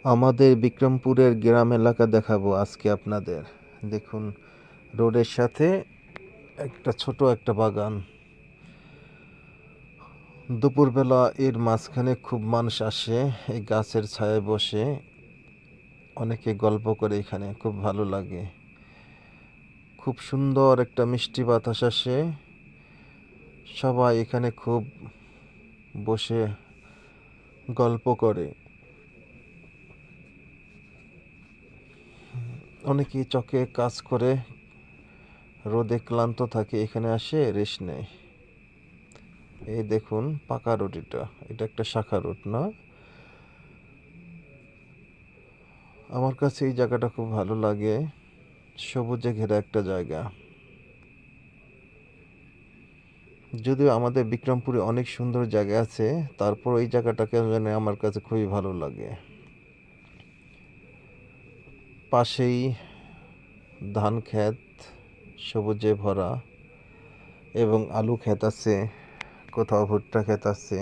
আমাদের বিক্রমপুরের গ্রাম এলাকা দেখাবো আজকে আপনাদের। দেখুন, রোডের সাথে ছোট একটা বাগান। দুপুরবেলা এর মাঝখানে খুব মানুষ আসে, এই গাছের ছায়ায় বসে অনেকে গল্প করে। এখানে খুব ভালো লাগে। খুব সুন্দর একটা মিষ্টি বাতাস আসে। সবাই এখানে খুব বসে গল্প করে। অনেকেই চকে কাজ করে, রোদে ক্লান্ত থাকে, এখানে আসে রেস্ট নেয়। এই দেখুন পাকা রোড, এটা একটা শাখা রোড না? আমার কাছে এই জায়গাটা খুব ভালো লাগে। সবুজে ঘেরা একটা জায়গা। যদিও আমাদের বিক্রমপুরে অনেক সুন্দর জায়গা আছে, তারপর এই জায়গাটাকে যেন আমার কাছে খুবই ভালো লাগে। পাশেই ধান ক্ষেত, সবুজে ভরা, এবং আলু ক্ষেত আছে, কোথাও ভুট্টা ক্ষেত আছে।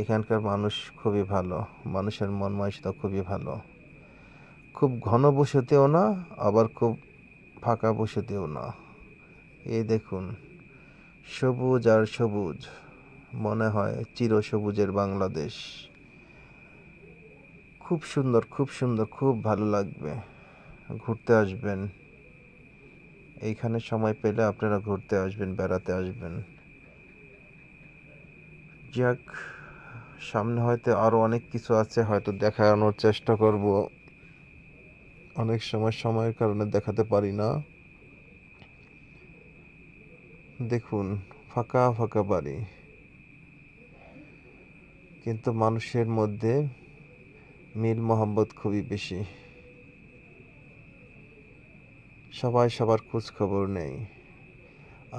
এখানকার মানুষ খুবই ভালো, মানুষের মন মানসিকতা খুবই ভালো। খুব ঘন বসতিও না, আবার খুব ফাঁকা বসতিও না। এই দেখুন, সবুজ আর সবুজ, মনে হয় চিরসবুজের বাংলাদেশ। খুব সুন্দর, খুব সুন্দর, খুব ভালো লাগবে। ঘুরতে আসবেন, এইখানে সময় পেলে আপনারা ঘুরতে আসবেন, বেড়াতে আসবেন। যাক, সামনে হয়তো আরও অনেক কিছু আছে, হয়তো দেখানোর চেষ্টা করব। অনেক সময় সময়ের কারণে দেখাতে পারি না। দেখুন, ফাঁকা ফাঁকা বাড়ি, কিন্তু মানুষের মধ্যে মিল মহব্বত খুবই বেশি। সবাই সবার খোঁজ খবর নেই।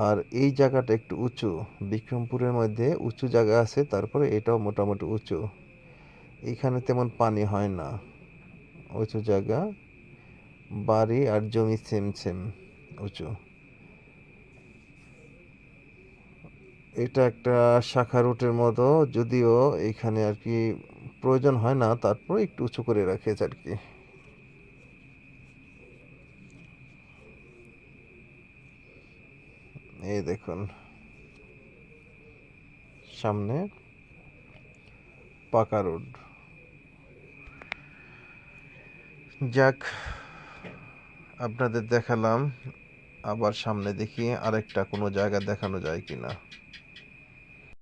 আর এই জায়গাটা একটু উঁচু। বিক্রমপুরের মধ্যে উঁচু জায়গা আছে, তারপরে এটাও মোটামুটি উঁচু। এইখানে তেমন পানি হয় না। উঁচু জায়গা, বাড়ি আর জমি সেম সেম উঁচু। এটা একটা শাখা রুটের মতো, যদিও এখানে আর কি প্রয়োজন হয় না, তারপরে একটু উঁচু করে রাখেছে আর কি। এই দেখুন, সামনে পাকা রোড। যাক, আপনাদের দেখালাম। আবার সামনে দেখি আরেকটা কোনো জায়গা দেখানো যায় কিনা।